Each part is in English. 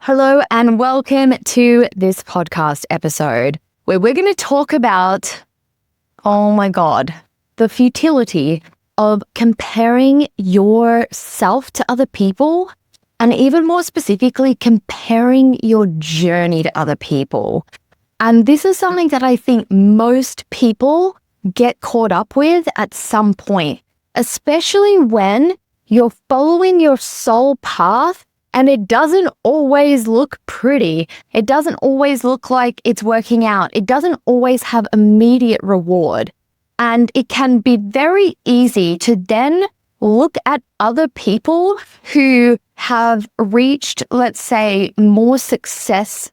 Hello and welcome to this podcast episode where we're going to talk about, oh my God, the futility of comparing yourself to other people, and even more specifically, comparing your journey to other people. And this is something that I think most people get caught up with at some point, especially when you're following your soul path and it doesn't always look pretty. It doesn't always look like it's working out. It doesn't always have immediate reward. And it can be very easy to then look at other people who have reached, let's say, more success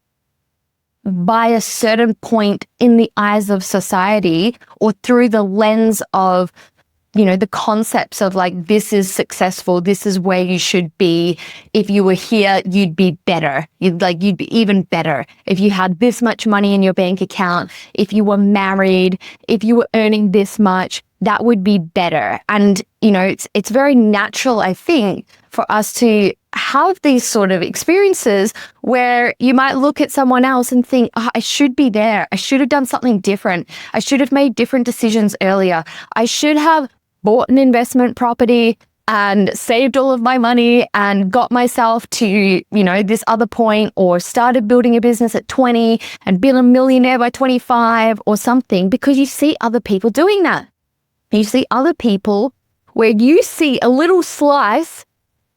by a certain point in the eyes of society, or through the lens of, the concepts of like, this is successful, this is where you should be. If you were here, you'd be better. You'd be even better. If you had this much money in your bank account, if you were married, if you were earning this much, that would be better. And, it's very natural, I think, for us to have these sort of experiences where you might look at someone else and think, I should be there. I should have done something different. I should have made different decisions earlier. I should have bought an investment property and saved all of my money and got myself to, this other point, or started building a business at 20 and been a millionaire by 25 or something, because you see other people doing that. You see other people where you see a little slice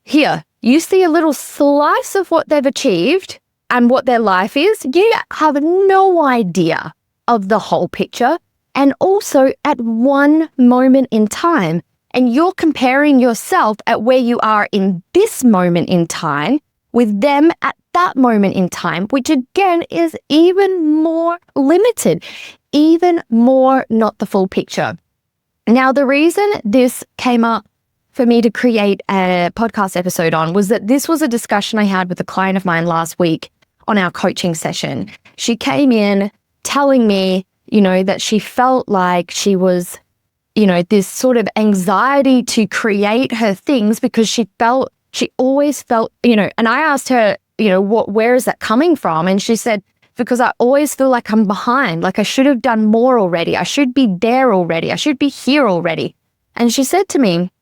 here. You see a little slice of what they've achieved and what their life is. You have no idea of the whole picture, and also at one moment in time. And you're comparing yourself at where you are in this moment in time with them at that moment in time, which again is even more limited, even more not the full picture. Now, the reason this came up for me to create a podcast episode on was that this was a discussion I had with a client of mine last week on our coaching session. She came in telling me, that she felt like she was, this sort of anxiety to create her things, because she always felt, and I asked her, where is that coming from? And she said, because I always feel like I'm behind, like I should have done more already. I should be there already. I should be here already. And she said to me,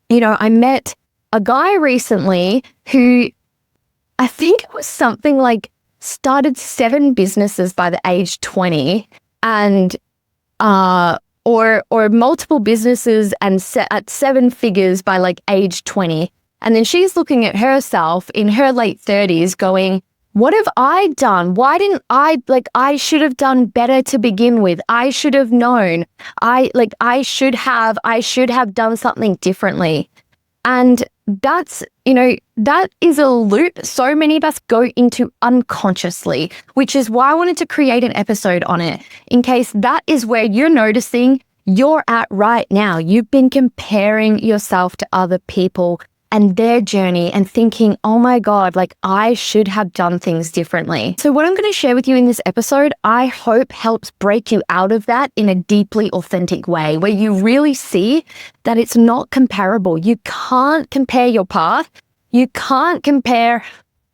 I met a guy recently who, I think it was something like, started 7 businesses by the age 20, and or multiple businesses and at 7 figures by like age 20. And then she's looking at herself in her late 30s going, what have I done? Why didn't I should have done better to begin with. I should have known. I should have done something differently. And that's, that is a loop so many of us go into unconsciously, which is why I wanted to create an episode on it, in case that is where you're noticing you're at right now. You've been comparing yourself to other people and their journey and thinking, oh my God, I should have done things differently. So what I'm going to share with you in this episode, I hope helps break you out of that in a deeply authentic way, where you really see that it's not comparable. You can't compare your path. You can't compare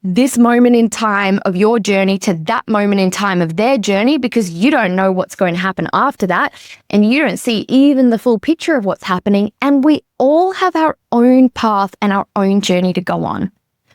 this moment in time of your journey to that moment in time of their journey, because you don't know what's going to happen after that. And you don't see even the full picture of what's happening. And we all have our own path and our own journey to go on.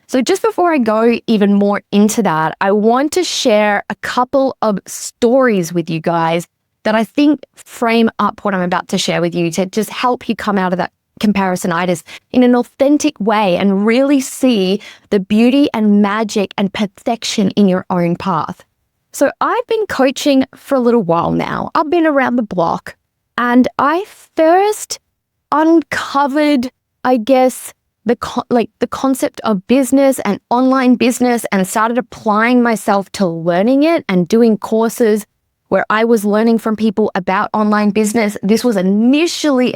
So just before I go even more into that, I want to share a couple of stories with you guys that I think frame up what I'm about to share with you, to just help you come out of that comparisonitis in an authentic way and really see the beauty and magic and perfection in your own path. So I've been coaching for a little while now. I've been around the block, and I first uncovered, I guess, the concept of business and online business, and started applying myself to learning it and doing courses where I was learning from people about online business. This was initially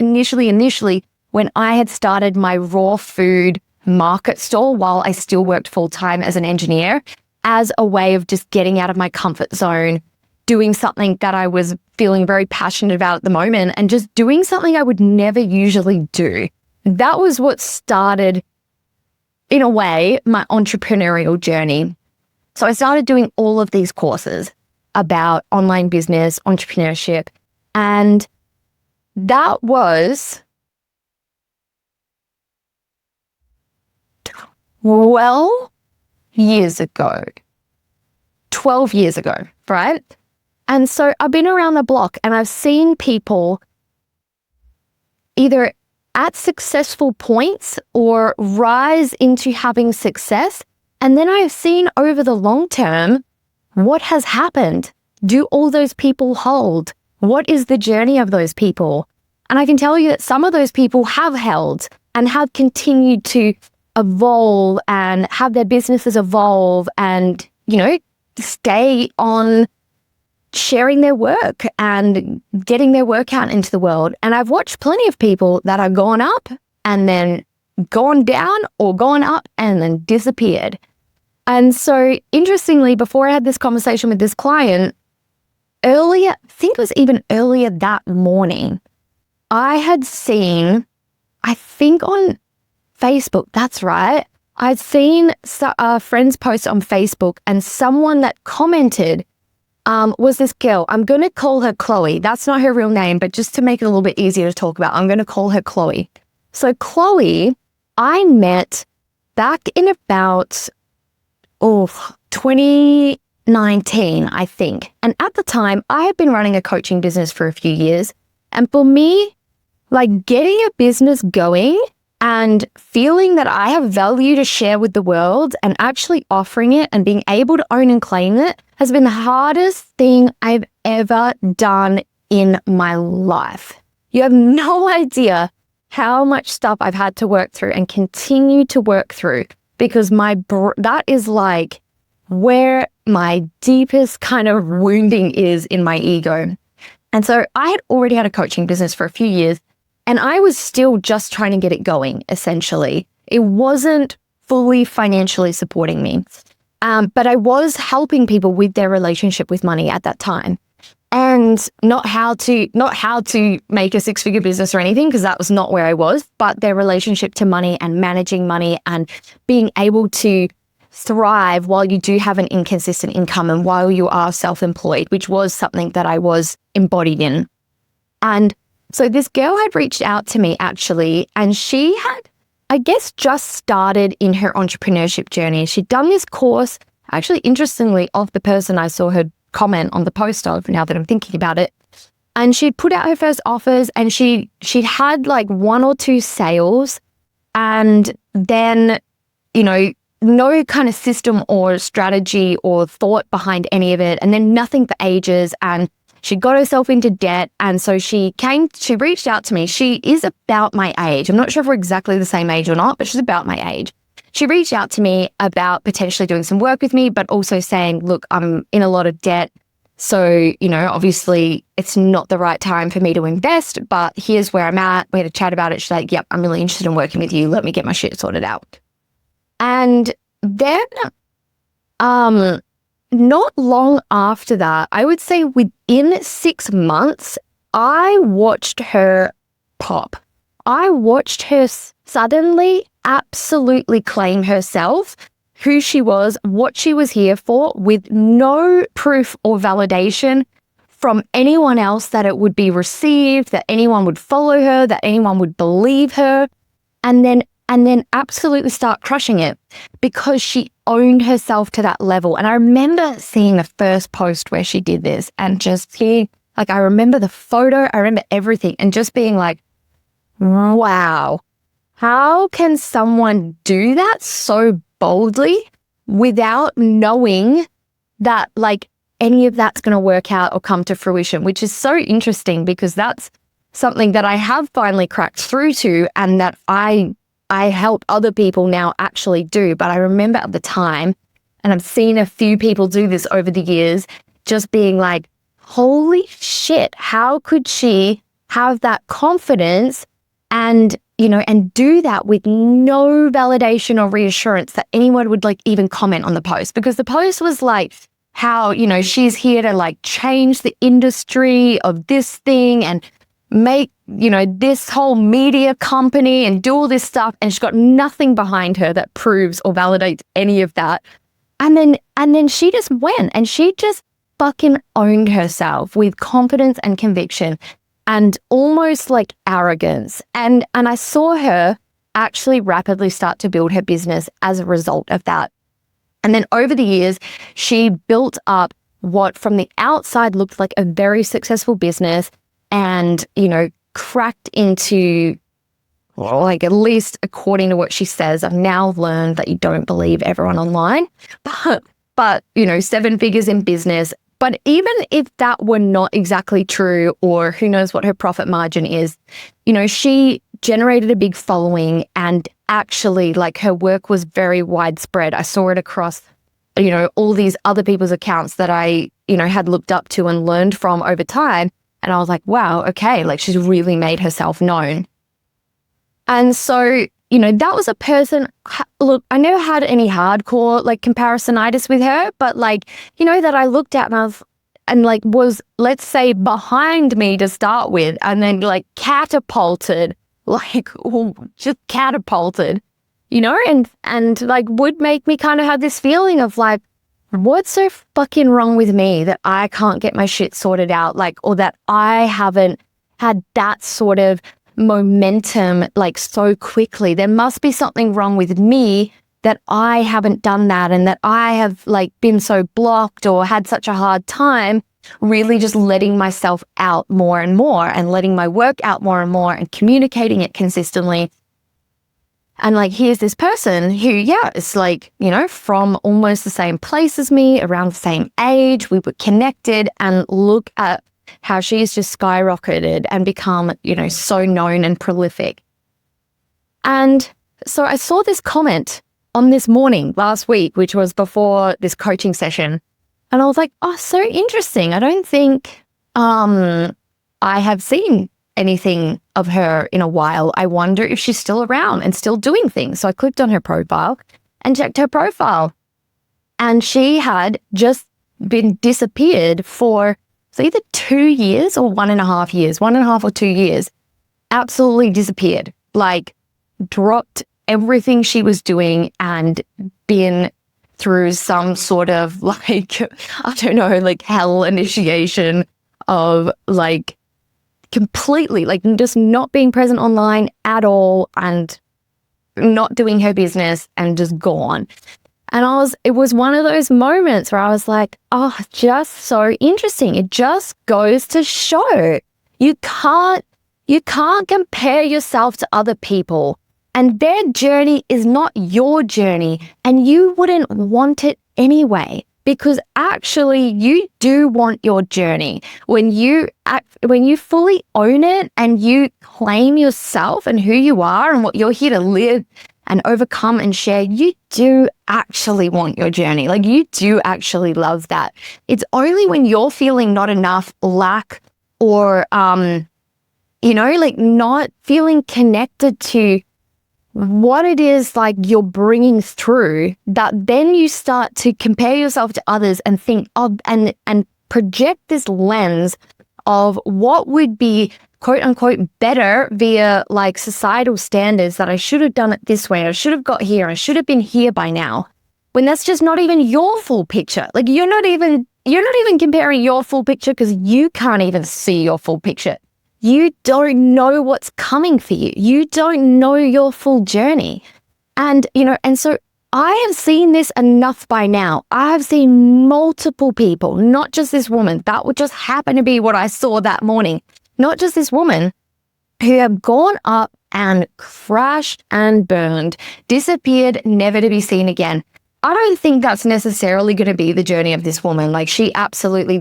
when I had started my raw food market stall while I still worked full-time as an engineer, as a way of just getting out of my comfort zone, doing something that I was feeling very passionate about at the moment, and just doing something I would never usually do. That was what started, in a way, my entrepreneurial journey. So I started doing all of these courses about online business, entrepreneurship, and that was 12 years ago. 12 years ago, right? And so I've been around the block and I've seen people either at successful points or rise into having success. And then I've seen over the long term, what has happened? Do all those people hold? What is the journey of those people? And I can tell you that some of those people have held and have continued to evolve and have their businesses evolve and, stay on sharing their work and getting their work out into the world. And I've watched plenty of people that are gone up and then gone down or gone up and then disappeared. And so interestingly, before I had this conversation with this client, earlier, I think it was even earlier that morning, I had seen, I think on Facebook, that's right, I'd seen a friend's post on Facebook and someone that commented was this girl. I'm going to call her Chloe. That's not her real name, but just to make it a little bit easier to talk about, I'm going to call her Chloe. So Chloe, I met back in about 2019, I think. And at the time, I had been running a coaching business for a few years. And for me, like getting a business going and feeling that I have value to share with the world and actually offering it and being able to own and claim it has been the hardest thing I've ever done in my life. You have no idea how much stuff I've had to work through and continue to work through because that is like where my deepest kind of wounding is in my ego. And so I had already had a coaching business for a few years. And I was still just trying to get it going, essentially. It wasn't fully financially supporting me. But I was helping people with their relationship with money at that time. And not how to make a six-figure business or anything, because that was not where I was, but their relationship to money and managing money and being able to thrive while you do have an inconsistent income and while you are self-employed, which was something that I was embodied in. And so this girl had reached out to me actually, and she had, I guess, just started in her entrepreneurship journey. She'd done this course, actually, interestingly, of the person I saw her comment on the post of, now that I'm thinking about it. And she'd put out her first offers and she'd had like 1 or 2 sales and then, no kind of system or strategy or thought behind any of it. And then nothing for ages. And she got herself into debt. And so she reached out to me. She is about my age. I'm not sure if we're exactly the same age or not, but she's about my age. She reached out to me about potentially doing some work with me, but also saying, look, I'm in a lot of debt. So, obviously it's not the right time for me to invest, but here's where I'm at. We had a chat about it. She's like, yep, I'm really interested in working with you. Let me get my shit sorted out. And then, not long after that, I would say within 6 months, I watched her pop. I watched her suddenly absolutely claim herself, who she was, what she was here for, with no proof or validation from anyone else that it would be received, that anyone would follow her, that anyone would believe her, and then absolutely start crushing it because she owned herself to that level. And I remember seeing the first post where she did this and just I remember the photo, I remember everything and just being like, wow, how can someone do that so boldly without knowing that like any of that's going to work out or come to fruition, which is so interesting because that's something that I have finally cracked through to and that I help other people now actually do. But I remember at the time, and I've seen a few people do this over the years, just being like, holy shit, how could she have that confidence and do that with no validation or reassurance that anyone would like even comment on the post? Because the post was like how, she's here to like change the industry of this thing and make, this whole media company and do all this stuff. And she's got nothing behind her that proves or validates any of that. And then she just went and she just fucking owned herself with confidence and conviction and almost like arrogance. And I saw her actually rapidly start to build her business as a result of that. And then over the years, she built up what from the outside looked like a very successful business and, cracked into, well, like at least according to what she says, I've now learned that you don't believe everyone online, but 7 figures in business. But even if that were not exactly true, or who knows what her profit margin is, she generated a big following and actually like her work was very widespread. I saw it across, all these other people's accounts that I, had looked up to and learned from over time. And I was like, wow, okay, like she's really made herself known. And so, that was a person, look, I never had any hardcore like comparisonitis with her, but like, that I looked at and was, let's say, behind me to start with, and then like catapulted, just catapulted, and like would make me kind of have this feeling of like, what's so fucking wrong with me that I can't get my shit sorted out, or that I haven't had that sort of momentum so quickly. There must be something wrong with me that I haven't done that, and that I have been so blocked or had such a hard time really just letting myself out more and more and letting my work out more and more and communicating it consistently. And here's this person who, is from almost the same place as me, around the same age. We were connected, and look at how she's just skyrocketed and become, so known and prolific. And so I saw this comment on this morning last week, which was before this coaching session. And I was like, oh, so interesting. I don't think I have seen anything of her in a while. I wonder if she's still around and still doing things. So I clicked on her profile and checked her profile. And she had just been disappeared for either 2 years or 1.5 years, 1.5 or 2 years, absolutely disappeared, dropped everything she was doing and been through some sort of hell initiation of completely just not being present online at all and not doing her business and just gone. And it was one of those moments where I was like, oh, just so interesting. It just goes to show you can't compare yourself to other people, and their journey is not your journey, and you wouldn't want it anyway, because actually you do want your journey. When you fully own it and you claim yourself and who you are and what you're here to live and overcome and share, you do actually want your journey. You do actually love that. It's only when you're feeling not enough, lack, or, not feeling connected to what it is you're bringing through, that then you start to compare yourself to others and think of and project this lens of what would be quote unquote better via societal standards, that I should have done it this way, I should have got here, I should have been here by now, when that's just not even your full picture. You're not even comparing your full picture because you can't even see your full picture. You don't know what's coming for you. You don't know your full journey. And so I have seen this enough by now. I have seen multiple people, not just this woman. That would just happen to be what I saw that morning. Not just this woman, who have gone up and crashed and burned, disappeared, never to be seen again. I don't think that's necessarily going to be the journey of this woman. She absolutely,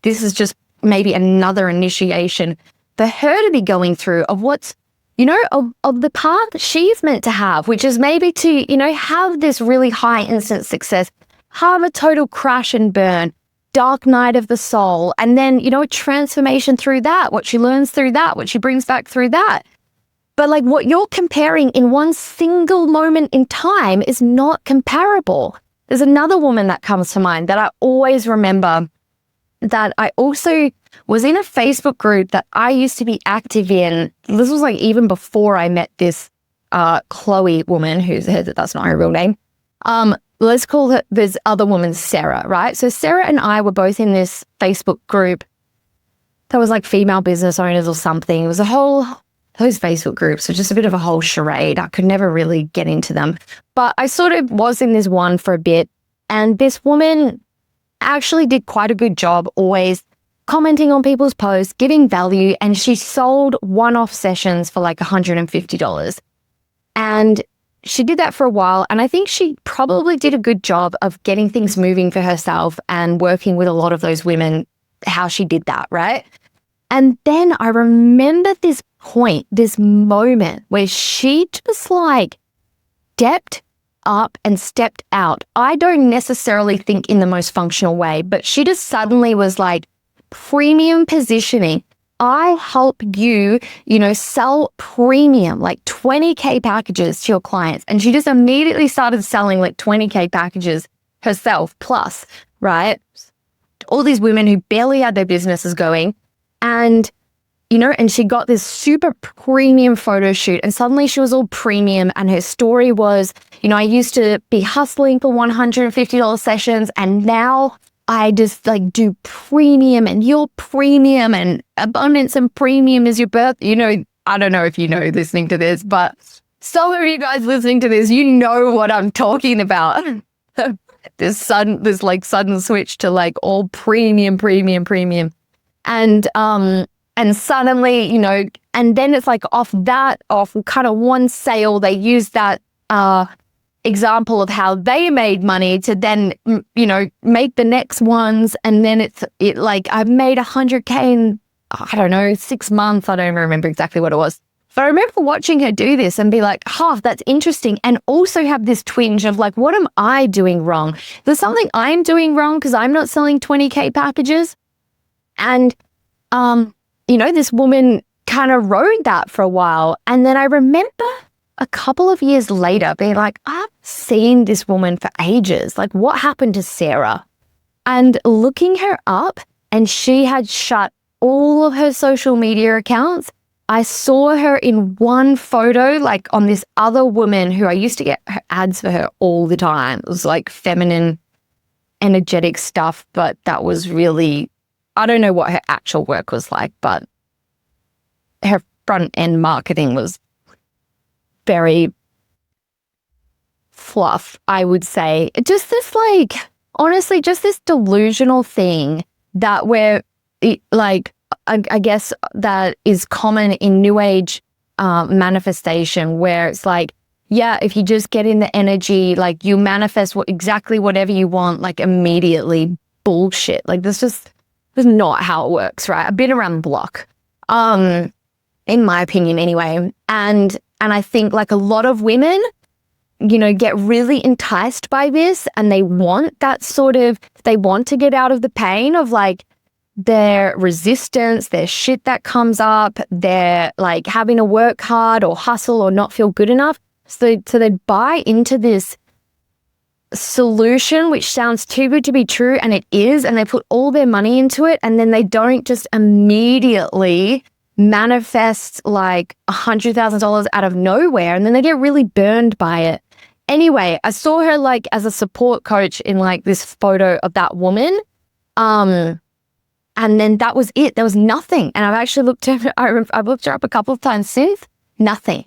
this is just maybe another initiation for her to be going through of what's, of the path she's meant to have, which is maybe to, have this really high instant success, have a total crash and burn, dark night of the soul, and then, a transformation through that, what she learns through that, what she brings back through that. But what you're comparing in one single moment in time is not comparable. There's another woman that comes to mind that I always remember, that I also was in a Facebook group that I used to be active in. This was even before I met this Chloe woman, that's not her real name. let's call it this other woman, Sarah, right? So Sarah and I were both in this Facebook group that was like female business owners or something. It was those Facebook groups were just a bit of a whole charade. I could never really get into them. But I sort of was in this one for a bit. And this woman actually did quite a good job always commenting on people's posts, giving value. And she sold one-off sessions for like $150. And she did that for a while. And I think she probably did a good job of getting things moving for herself and working with a lot of those women, how she did that, right? And then I remember this point, this moment where she just like stepped up and stepped out. I don't necessarily think in the most functional way, but she just suddenly was like, premium positioning. I help you, sell premium, like 20K packages to your clients. And she just immediately started selling like 20K packages herself plus, right? All these women who barely had their businesses going. And, and she got this super premium photo shoot and suddenly she was all premium. And her story was, I used to be hustling for $150 sessions and now I just like do premium and you're premium and abundance and premium is your birth. I don't know if listening to this, but some of you guys listening to this, you know what I'm talking about. This sudden switch to like all premium. And suddenly, and then it's like off kind of one sale, they use that example of how they made money to then, make the next ones. And then it like, I've made 100K in, I don't know, 6 months. I don't remember exactly what it was. But I remember watching her do this and be like, that's interesting. And also have this twinge of like, what am I doing wrong? There's something I'm doing wrong because I'm not selling 20K packages. And, this woman kind of rode that for a while. And then I remember a couple of years later being like, I've seen this woman for ages. Like, what happened to Sarah? And looking her up, and she had shut all of her social media accounts. I saw her in one photo, like on this other woman who I used to get her ads for her all the time. It was like feminine, energetic stuff, but that was really, I don't know what her actual work was like, but her front end marketing was very fluff, I would say. Just this like, honestly, just this delusional thing that I guess that is common in New Age manifestation, where it's like, yeah, if you just get in the energy, like you manifest exactly whatever you want, like immediately. Bullshit. Like that's not how it works, right? I've been around the block, in my opinion anyway. And I think like a lot of women, get really enticed by this and they want they want to get out of the pain of like their resistance, their shit that comes up, their like having to work hard or hustle or not feel good enough. So they buy into this solution, which sounds too good to be true, and it is, and they put all their money into it, and then they don't just immediately manifest like $100,000 out of nowhere, and then they get really burned by it. Anyway, I saw her like as a support coach in like this photo of that woman. And then that was it. There was nothing. And I've actually I've looked her up a couple of times since. Nothing.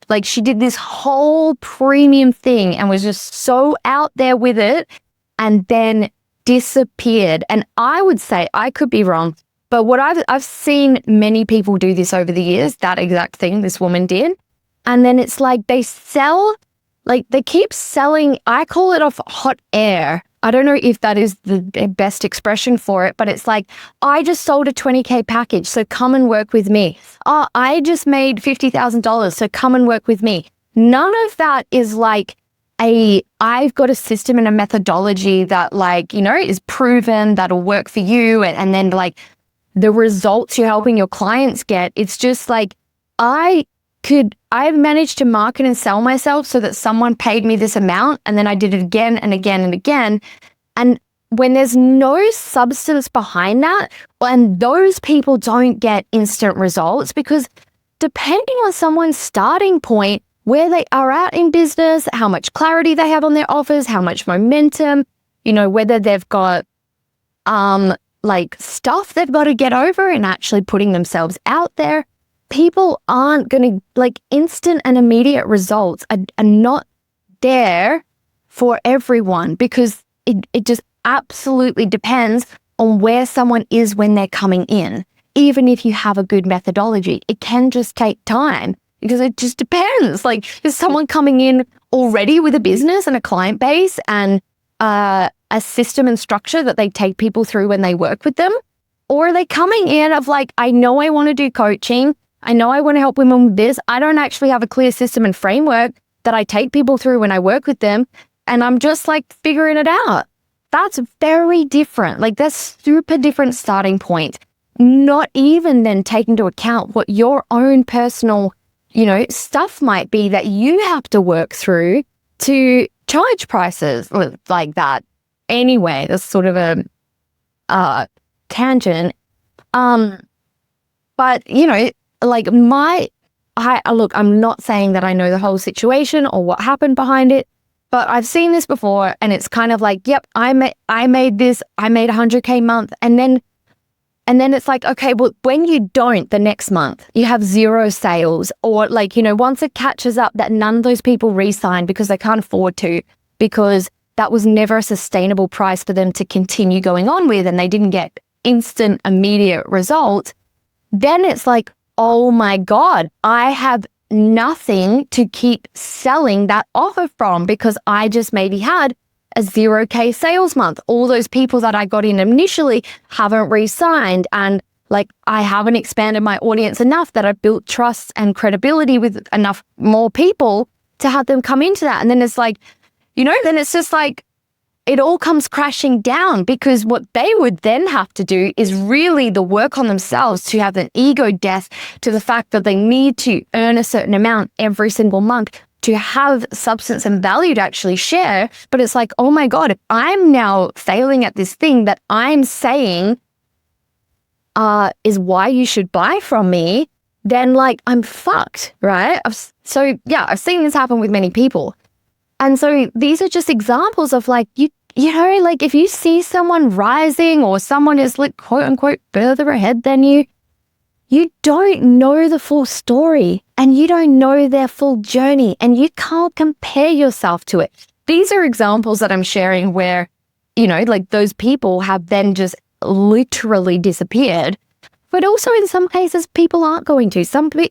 Like she did this whole premium thing and was just so out there with it and then disappeared. And I would say, I could be wrong, but what I've seen many people do this over the years, that exact thing this woman did. And then it's like they keep selling, I call it off hot air. I don't know if that is the best expression for it, but it's like, I just sold a 20K package, so come and work with me. Oh, I just made $50,000, so come and work with me. None of that is like I've got a system and a methodology that like, is proven that'll work for you. And then like the results you're helping your clients get, it's just like, I've managed to market and sell myself so that someone paid me this amount, and then I did it again and again and again. And when there's no substance behind that, and those people don't get instant results, because depending on someone's starting point, where they are at in business, how much clarity they have on their offers, how much momentum, whether they've got stuff they've got to get over and actually putting themselves out there. People aren't going to, instant and immediate results are not there for everyone, because it just absolutely depends on where someone is when they're coming in. Even if you have a good methodology, it can just take time, because it just depends. Is someone coming in already with a business and a client base and a system and structure that they take people through when they work with them? Or are they coming in of I know I want to do coaching. I know I want to help women with this. I don't actually have a clear system and framework that I take people through when I work with them. And I'm just figuring it out. That's very different. That's super different starting point. Not even then take into account what your own personal, stuff might be that you have to work through to charge prices like that. Anyway, that's sort of a tangent. But look, I'm not saying that I know the whole situation or what happened behind it, but I've seen this before, and it's kind of yep, I made this, I made 100K month, and then it's okay, well, when you don't the next month, you have zero sales, or once it catches up that none of those people re-sign because they can't afford to, because that was never a sustainable price for them to continue going on with, and they didn't get instant, immediate results, then it's oh my God, I have nothing to keep selling that offer from, because I just maybe had a 0K sales month. All those people that I got in initially haven't re-signed, and I haven't expanded my audience enough that I've built trust and credibility with enough more people to have them come into that. And then it's then it's just it all comes crashing down, because what they would then have to do is really the work on themselves to have an ego death to the fact that they need to earn a certain amount every single month to have substance and value to actually share. But it's oh my God, if I'm now failing at this thing that I'm saying is why you should buy from me, then I'm fucked, right? I've seen this happen with many people. And so these are just examples of if you see someone rising, or someone is quote unquote further ahead than you, you don't know the full story, and you don't know their full journey, and you can't compare yourself to it. These are examples that I'm sharing where, those people have then just literally disappeared. But also in some cases, people aren't going to.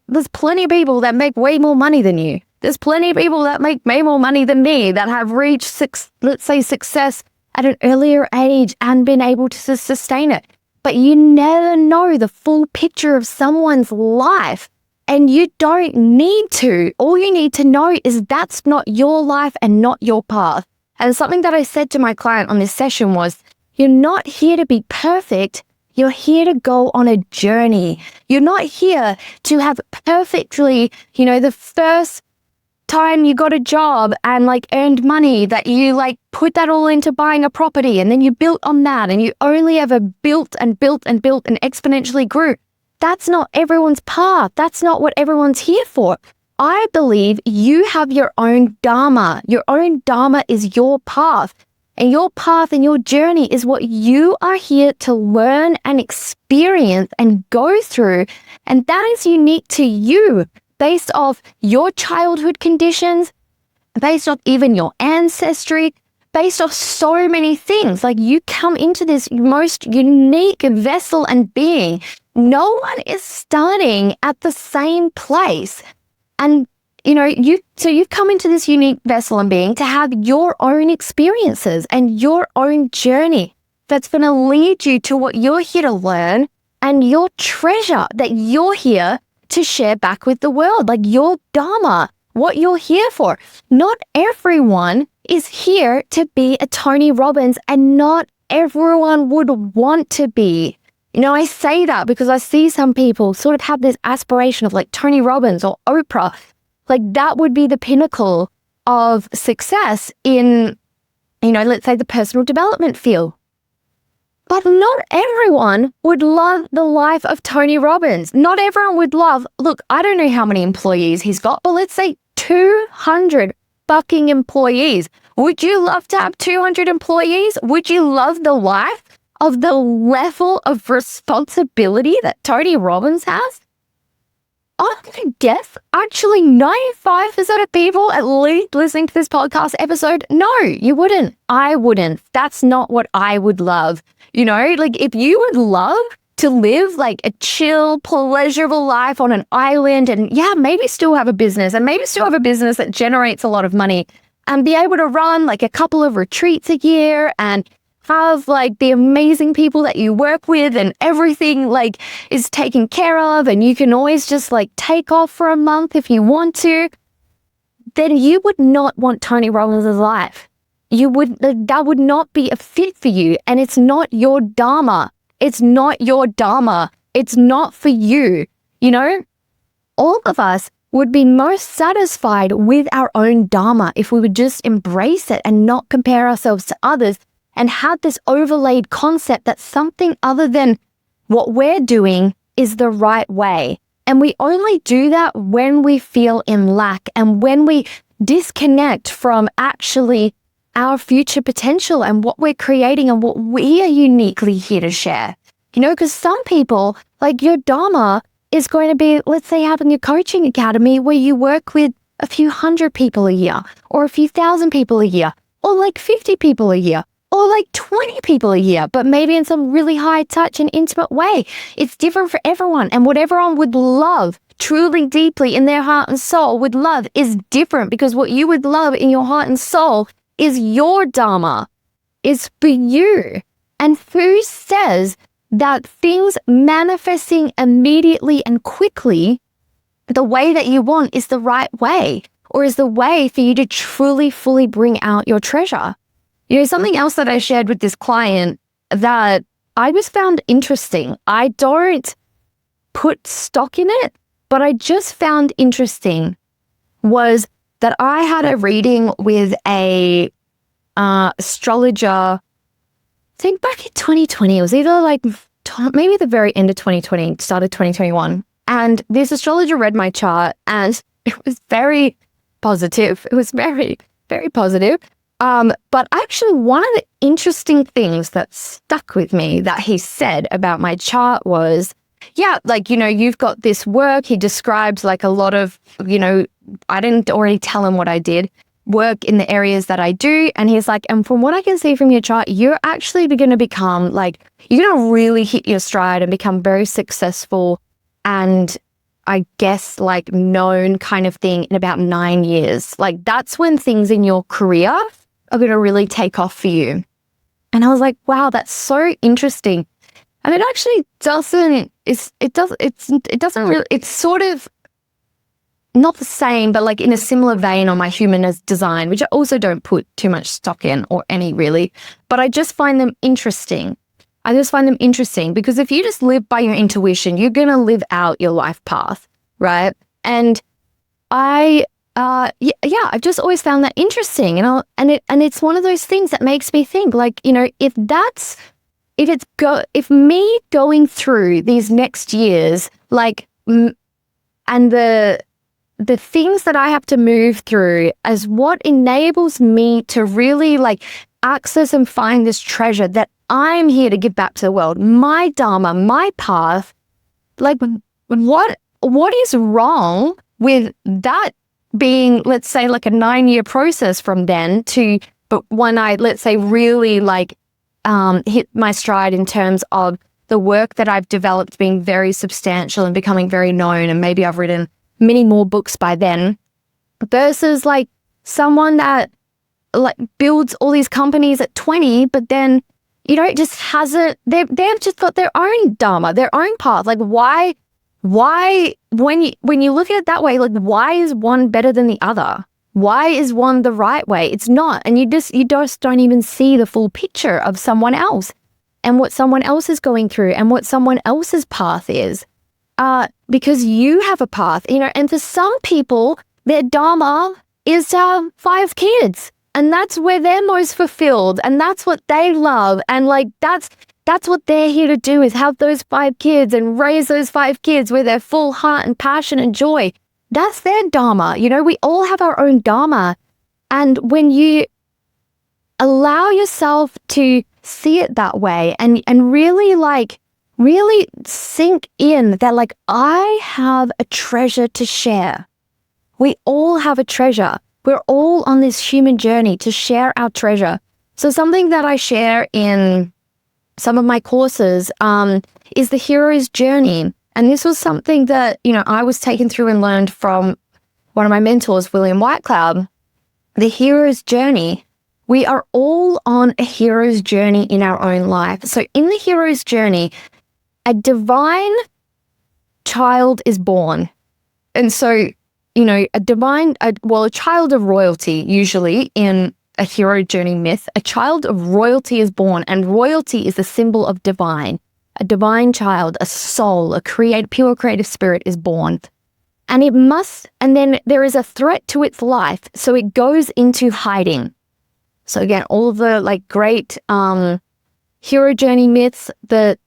There's plenty of people that make way more money than you. There's plenty of people that make way more money than me that have reached, success at an earlier age and been able to sustain it. But you never know the full picture of someone's life, and you don't need to. All you need to know is that's not your life and not your path. And something that I said to my client on this session was, you're not here to be perfect. You're here to go on a journey. You're not here to have perfectly, the first time you got a job and earned money, that you put that all into buying a property, and then you built on that, and you only ever built and built and built and exponentially grew. That's not everyone's path. That's not what everyone's here for. I believe you have your own dharma. Your own dharma is your path, and your path and your journey is what you are here to learn and experience and go through. And that is unique to you, based off your childhood conditions, based off even your ancestry, based off so many things. You come into this most unique vessel and being. No one is starting at the same place. And, you've come into this unique vessel and being to have your own experiences and your own journey that's going to lead you to what you're here to learn, and your treasure that you're here to share back with the world, your dharma, what you're here for. Not everyone is here to be a Tony Robbins, and not everyone would want to be. I say that because I see some people sort of have this aspiration of Tony Robbins or Oprah. That would be the pinnacle of success in, let's say the personal development field. But not everyone would love the life of Tony Robbins. Not everyone would love, look, I don't know how many employees he's got, but let's say 200 fucking employees. Would you love to have 200 employees? Would you love the life of the level of responsibility that Tony Robbins has? I'm going to guess actually 95% of people at least listening to this podcast episode, no, you wouldn't. I wouldn't. That's not what I would love. You know, like if you would love to live like a chill, pleasurable life on an island and maybe still have a business that generates a lot of money and be able to run like a couple of retreats a year and have like the amazing people that you work with and everything like is taken care of and you can always just like take off for a month if you want to, then you would not want Tony Robbins' life. That would not be a fit for you, and it's not your dharma. It's not your dharma. It's not for you. You know, all of us would be most satisfied with our own dharma if we would just embrace it and not compare ourselves to others and had this overlaid concept that something other than what we're doing is the right way. And we only do that when we feel in lack and when we disconnect from actually our future potential and what we're creating and what we are uniquely here to share. You know, because some people, like your dharma is going to be, let's say, having a coaching academy where you work with a few hundred people a year or a few thousand people a year or like 50 people a year or like 20 people a year, but maybe in some really high touch and intimate way. It's different for everyone, and what everyone would love truly deeply in their heart and soul would love is different, because what you would love in your heart and soul is your dharma, is for you. And who says that things manifesting immediately and quickly the way that you want is the right way, or is the way for you to truly, fully bring out your treasure? You know, something else that I shared with this client that I just found interesting. I don't put stock in it, but I just found interesting was that I had a reading with a astrologer, I think back in 2020. It was either like maybe at the very end of 2020, start of 2021. And this astrologer read my chart and it was very positive. It was very, very positive. But actually one of the interesting things that stuck with me that he said about my chart was, like, you know, you've got this work. He described like a lot of, you know, I didn't already tell him what I did, work in the areas that I do. And he's like, and from what I can see from your chart, you're actually going to become like, you're going to really hit your stride and become very successful and I guess like known kind of thing in about 9 years. Like that's when things in your career are going to really take off for you. And I was like, wow, that's so interesting. And it actually doesn't, it's sort of not the same, but like in a similar vein on my human as design, which I also don't put too much stock in or any really, but I just find them interesting. Because if you just live by your intuition, you're going to live out your life path, right? And I've just always found that interesting, and it's one of those things that makes me think, like, you know, if me going through these next years, like, and the things that I have to move through as what enables me to really like access and find this treasure that I'm here to give back to the world, my dharma, my path, like, what is wrong with that being, let's say, like a 9-year process from then to, but when I, let's say, really like hit my stride in terms of the work that I've developed being very substantial and becoming very known, and maybe I've written many more books by then, versus like someone that like builds all these companies at 20, but then, you know, it just hasn't, they've just got their own dharma, their own path. Like why, when you look at it that way, like why is one better than the other? Why is one the right way? It's not. And you just don't even see the full picture of someone else and what someone else is going through and what someone else's path is. Because you have a path, you know, and for some people, their dharma is to have 5 kids. And that's where they're most fulfilled. And that's what they love. And like, that's what they're here to do, is have those 5 kids and raise those 5 kids with their full heart and passion and joy. that's their dharma. We all have our own dharma. And when you allow yourself to see it that way and really sink in that I have a treasure to share. We all have a treasure. We're all on this human journey to share our treasure. So something that I share in some of my courses is the hero's journey. And this was something that, I was taken through and learned from one of my mentors, William Whitecloud. The hero's journey. We are all on a hero's journey in our own life. So in the hero's journey, a divine child is born. And so, a child of royalty, usually in a hero journey myth, a child of royalty is born, and royalty is a symbol of divine. A divine child, a soul, pure creative spirit is born. And then there is a threat to its life, so it goes into hiding. So again, all of the great hero journey myths, the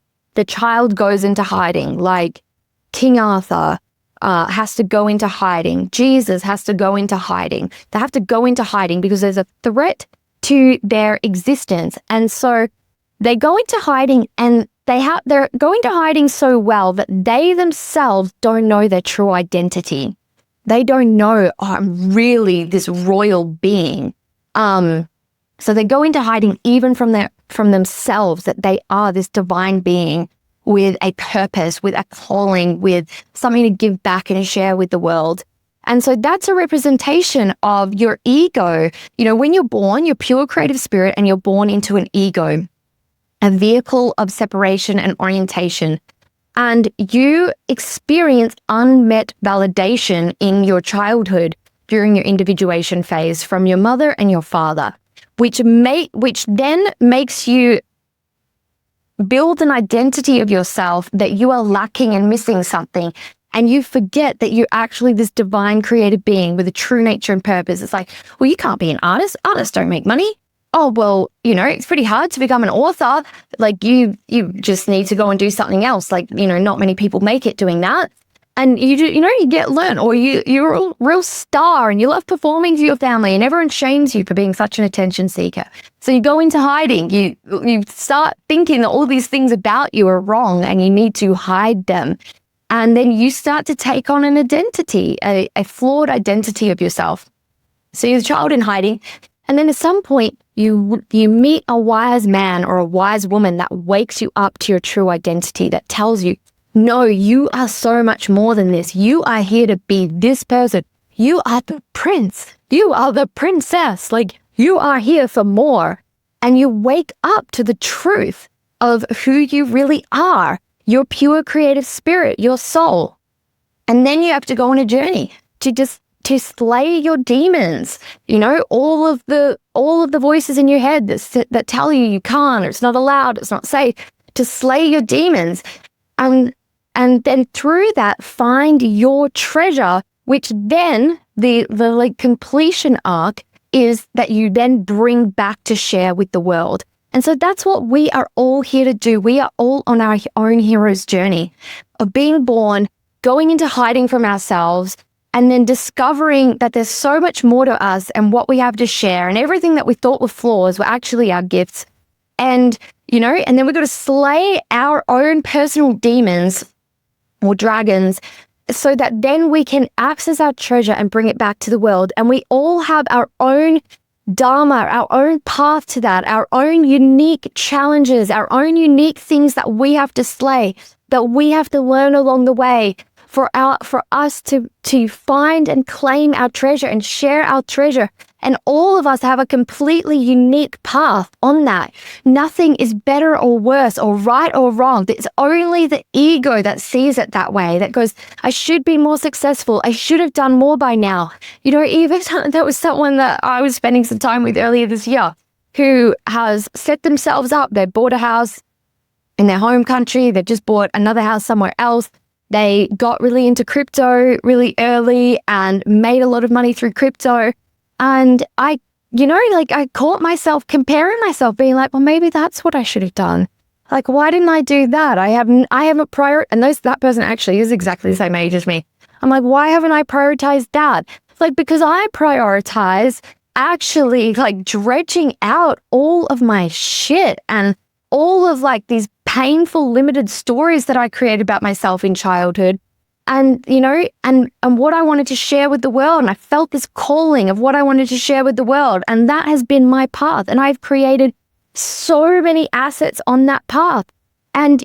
child goes into hiding, like King Arthur has to go into hiding. Jesus has to go into hiding. They have to go into hiding because there's a threat to their existence. And so they go into hiding, and they're going to hiding so well that they themselves don't know their true identity. They don't know, I'm really this royal being. So they go into hiding even from themselves, that they are this divine being with a purpose, with a calling, with something to give back and share with the world. And so that's a representation of your ego. When you're born, you're pure creative spirit, and you're born into an ego, a vehicle of separation and orientation. And you experience unmet validation in your childhood during your individuation phase from your mother and your father, which then makes you build an identity of yourself that you are lacking and missing something. And you forget that you're actually this divine creative being with a true nature and purpose. It's like, well, you can't be an artist. Artists don't make money. Oh, well, it's pretty hard to become an author. You just need to go and do something else. Not many people make it doing that. And you get learned, or you're a real star and you love performing for your family, and everyone shames you for being such an attention seeker. So you go into hiding. You start thinking that all these things about you are wrong and you need to hide them. And then you start to take on an identity, a flawed identity of yourself. So you're a child in hiding. And then at some point, you meet a wise man or a wise woman that wakes you up to your true identity, that tells you, no, you are so much more than this. You are here to be this person. You are the prince. You are the princess. You are here for more. And you wake up to the truth of who you really are, your pure creative spirit, your soul. And then you have to go on a journey to slay your demons. All of the voices in your head that tell you can't, or it's not allowed, it's not safe, to slay your demons. And then through that, find your treasure, which then the completion arc is that you then bring back to share with the world. And so that's what we are all here to do. We are all on our own hero's journey of being born, going into hiding from ourselves, and then discovering that there's so much more to us and what we have to share, and everything that we thought were flaws were actually our gifts. And then we've got to slay our own personal demons or dragons, so that then we can access our treasure and bring it back to the world. And we all have our own dharma, our own path to that, our own unique challenges, our own unique things that we have to slay, that we have to learn along the way for us to find and claim our treasure and share our treasure. And all of us have a completely unique path on that. Nothing is better or worse or right or wrong. It's only the ego that sees it that way, that goes, I should be more successful. I should have done more by now. Even that was someone that I was spending some time with earlier this year, who has set themselves up. They bought a house in their home country. They just bought another house somewhere else. They got really into crypto really early and made a lot of money through crypto. And I caught myself comparing myself, being like, well, maybe that's what I should have done. Why didn't I do that? I haven't and that person actually is exactly the same age as me. I'm like, why haven't I prioritized that? It's like, because I prioritize actually like dredging out all of my shit and all of like these painful, limited stories that I created about myself in childhood. And, and what I wanted to share with the world. And I felt this calling of what I wanted to share with the world. And that has been my path. And I've created so many assets on that path. And,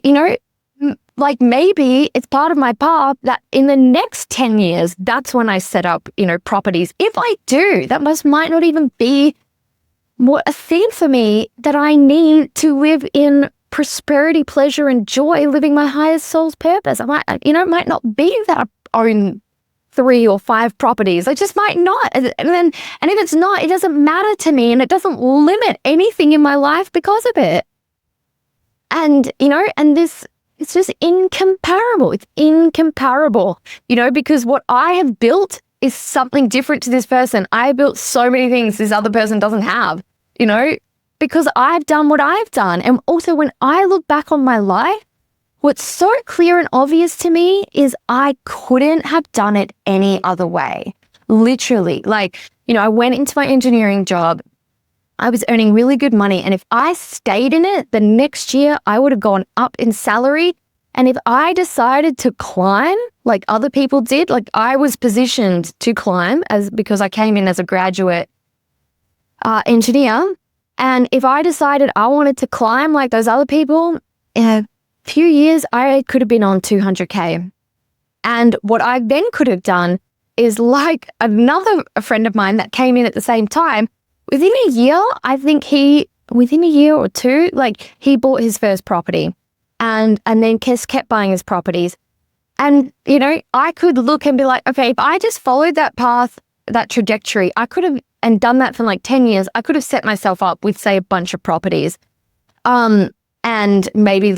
like maybe it's part of my path that in the next 10 years, that's when I set up, properties. If I do, that might not even be a thing for me that I need to live in prosperity, pleasure, and joy, living my highest soul's purpose. It might not be that I own 3 or 5 properties. I just might not. And if it's not, it doesn't matter to me, and it doesn't limit anything in my life because of it. And, it's just incomparable. It's incomparable, because what I have built is something different to this person. I built so many things this other person doesn't have, because I've done what I've done. And also when I look back on my life, what's so clear and obvious to me is I couldn't have done it any other way. Literally, I went into my engineering job. I was earning really good money. And if I stayed in it, the next year I would have gone up in salary. And if I decided to climb like other people did, like I was positioned to climb because I came in as a graduate engineer. And if I decided I wanted to climb like those other people, in a few years, I could have been on 200K. And what I then could have done is like a friend of mine that came in at the same time, within a year, I think within a year or two, like he bought his first property and then just kept buying his properties. And, I could look and be like, okay, if I just followed that path, that trajectory, I could have, and done that for like 10 years, I could have set myself up with, say, a bunch of properties. And maybe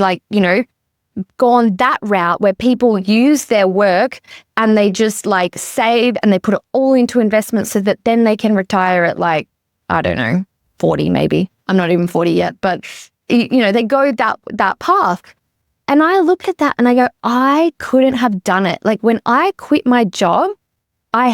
gone that route where people use their work and they just like save and they put it all into investments so that then they can retire at like, I don't know, 40 maybe. I'm not even 40 yet, but they go that path. And I look at that and I go, I couldn't have done it. Like when I quit my job, I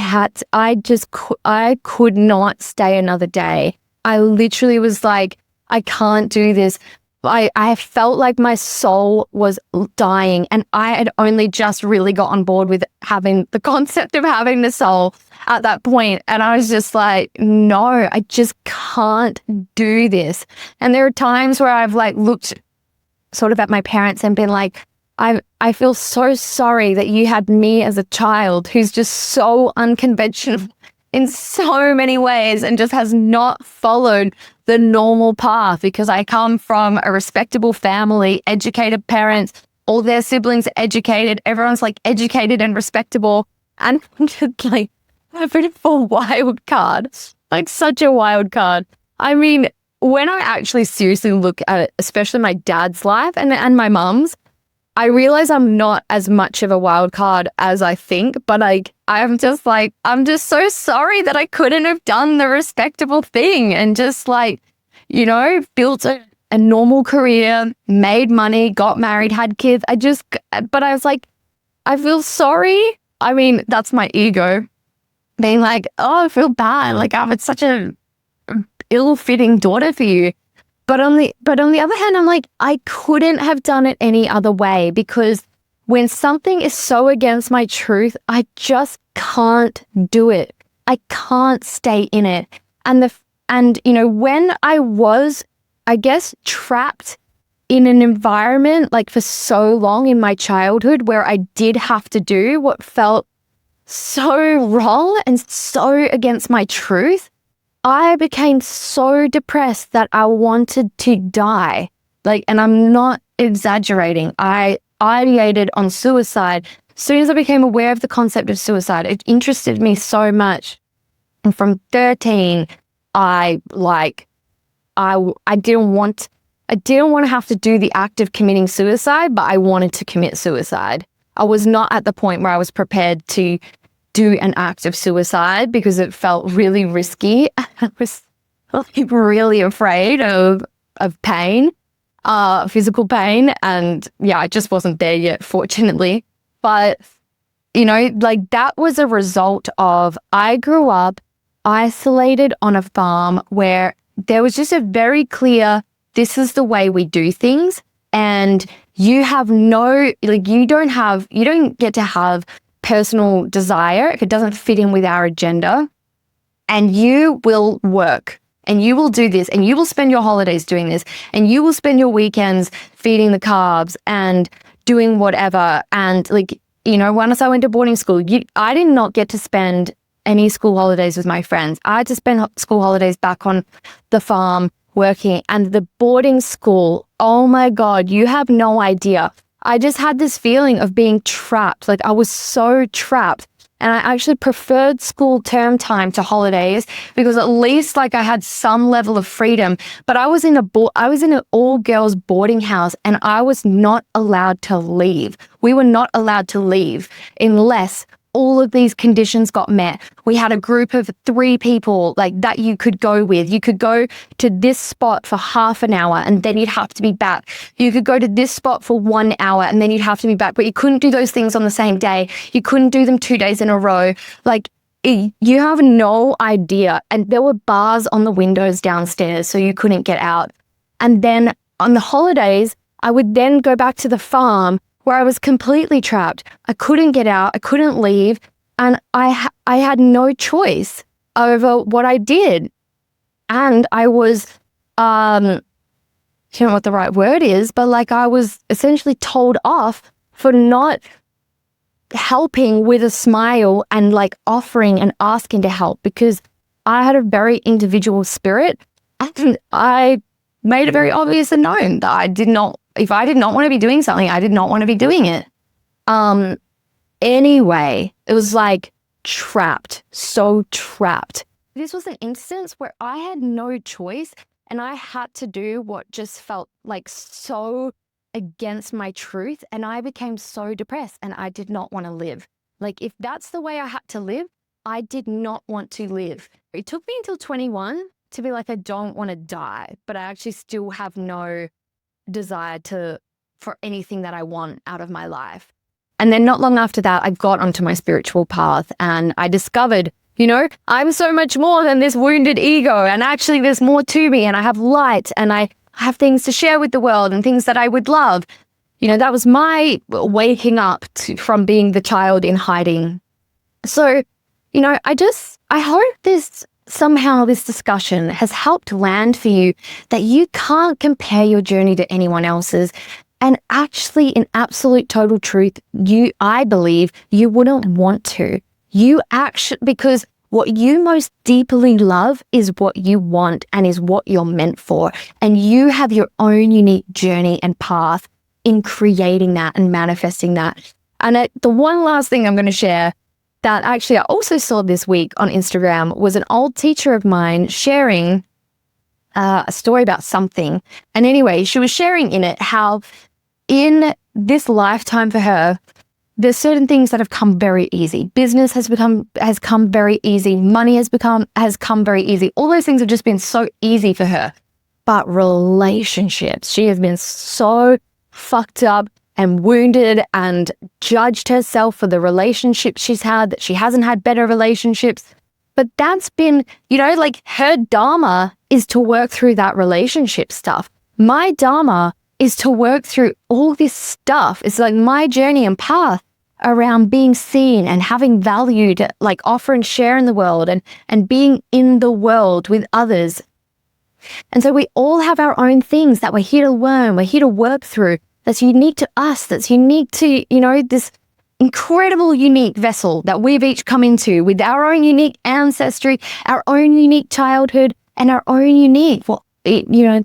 could not stay another day. I literally was like, I can't do this. I felt like my soul was dying, and I had only just really got on board with having the concept of having the soul at that point. And I was just like, no, I just can't do this. And there are times where I've like looked sort of at my parents and been like, I feel so sorry that you had me as a child who's just so unconventional in so many ways and just has not followed the normal path, because I come from a respectable family, educated parents, all their siblings are educated, everyone's like educated and respectable. And I'm just like, a bit of a wild card, like such a wild card. I mean, when I actually seriously look at it, especially my dad's life and my mum's, I realize I'm not as much of a wild card as I think, but I'm just so sorry that I couldn't have done the respectable thing and just built a normal career, made money, got married, had kids. But I was like, I feel sorry. I mean, that's my ego being like, oh, I feel bad. Like I'm such a ill-fitting daughter for you. But on the other hand, I'm like, I couldn't have done it any other way, because when something is so against my truth, I just can't do it. I can't stay in it. And when I was, I guess, trapped in an environment like for so long in my childhood where I did have to do what felt so wrong and so against my truth, I became so depressed that I wanted to die. And I'm not exaggerating. I ideated on suicide. As soon as I became aware of the concept of suicide, it interested me so much. And from 13, I didn't want to have to do the act of committing suicide, but I wanted to commit suicide. I was not at the point where I was prepared to do an act of suicide because it felt really risky. I was really afraid of pain, physical pain. And yeah, I just wasn't there yet, fortunately. But like that was a result of, I grew up isolated on a farm where there was just a very clear, this is the way we do things. And you have you don't get to have personal desire if it doesn't fit in with our agenda. And you will work and you will do this and you will spend your holidays doing this and you will spend your weekends feeding the calves and doing whatever. And once I went to boarding school, I did not get to spend any school holidays with my friends. I had to spend school holidays back on the farm working. And the boarding school, oh my God, you have no idea. I just had this feeling of being trapped. Like I was so trapped. And I actually preferred school term time to holidays because at least I had some level of freedom. But I was in an all girls boarding house and I was not allowed to leave. We were not allowed to leave unless all of these conditions got met. We had a group of 3 people that you could go with. You could go to this spot for half an hour and then you'd have to be back. You could go to this spot for 1 hour and then you'd have to be back. But you couldn't do those things on the same day. You couldn't do them 2 days in a row. You have no idea. And there were bars on the windows downstairs, so you couldn't get out. And then on the holidays, I would then go back to the farm where I was completely trapped. I couldn't get out, I couldn't leave, and I had no choice over what I did. And I was, I don't know what the right word is, but I was essentially told off for not helping with a smile and offering and asking to help, because I had a very individual spirit and I made it very obvious and known that if I did not want to be doing something, I did not want to be doing it. Anyway, it was trapped, so trapped. This was an instance where I had no choice and I had to do what just felt so against my truth, and I became so depressed and I did not want to live. If that's the way I had to live, I did not want to live. It took me until 21 to be I don't want to die, but I actually still have no desire for anything that I want out of my life. And then not long after that, I got onto my spiritual path and I discovered, I'm so much more than this wounded ego, and actually there's more to me, and I have light and I have things to share with the world and things that I would love. That was my waking up from being the child in hiding. So, I hope this discussion has helped land for you that you can't compare your journey to anyone else's. And actually, in absolute total truth, I believe you wouldn't want to. Because what you most deeply love is what you want and is what you're meant for. And you have your own unique journey and path in creating that and manifesting that. And the one last thing I'm going to share that actually I also saw this week on Instagram was an old teacher of mine sharing a story about something. And anyway, she was sharing in it how in this lifetime for her, there's certain things that have come very easy. Business has come very easy. Money has come very easy. All those things have just been so easy for her. But relationships, she has been so fucked up and wounded and judged herself for the relationships she's had, that she hasn't had better relationships. But that's been, her dharma is to work through that relationship stuff. My dharma is to work through all this stuff. It's my journey and path around being seen and having value to offer and share in the world and being in the world with others. And so we all have our own things that we're here to learn, we're here to work through, that's unique to us, that's unique to, this incredible unique vessel that we've each come into with our own unique ancestry, our own unique childhood, and our own unique,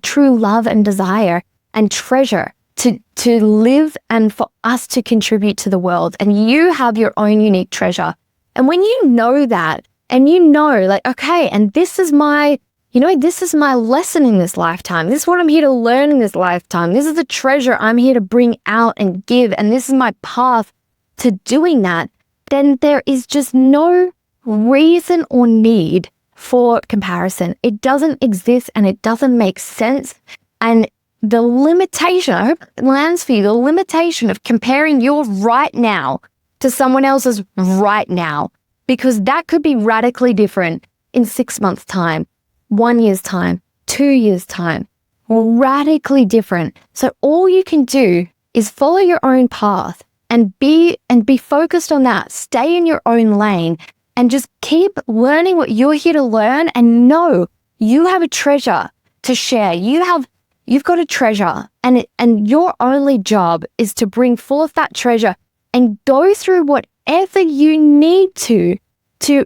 true love and desire and treasure to live and for us to contribute to the world. And you have your own unique treasure. And when you know that, and okay, and this is my lesson in this lifetime. This is what I'm here to learn in this lifetime. This is the treasure I'm here to bring out and give. And this is my path to doing that. Then there is just no reason or need for comparison. It doesn't exist and it doesn't make sense. And the limitation, I hope it lands for you, the limitation of comparing your right now to someone else's right now, because that could be radically different in 6 months' time, 1 year's time, 2 years' time, radically different. So all you can do is follow your own path and be focused on that. Stay in your own lane and just keep learning what you're here to learn, and know you have a treasure to share. You've got a treasure, and your only job is to bring forth that treasure and go through whatever you need to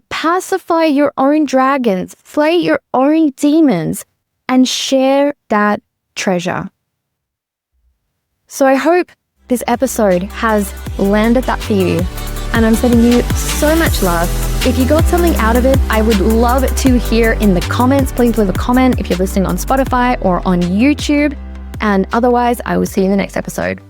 pacify your own dragons, slay your own demons, and share that treasure. So I hope this episode has landed that for you, and I'm sending you so much love. If you got something out of it, I would love to hear in the comments. Please leave a comment if you're listening on Spotify or on YouTube. And otherwise, I will see you in the next episode.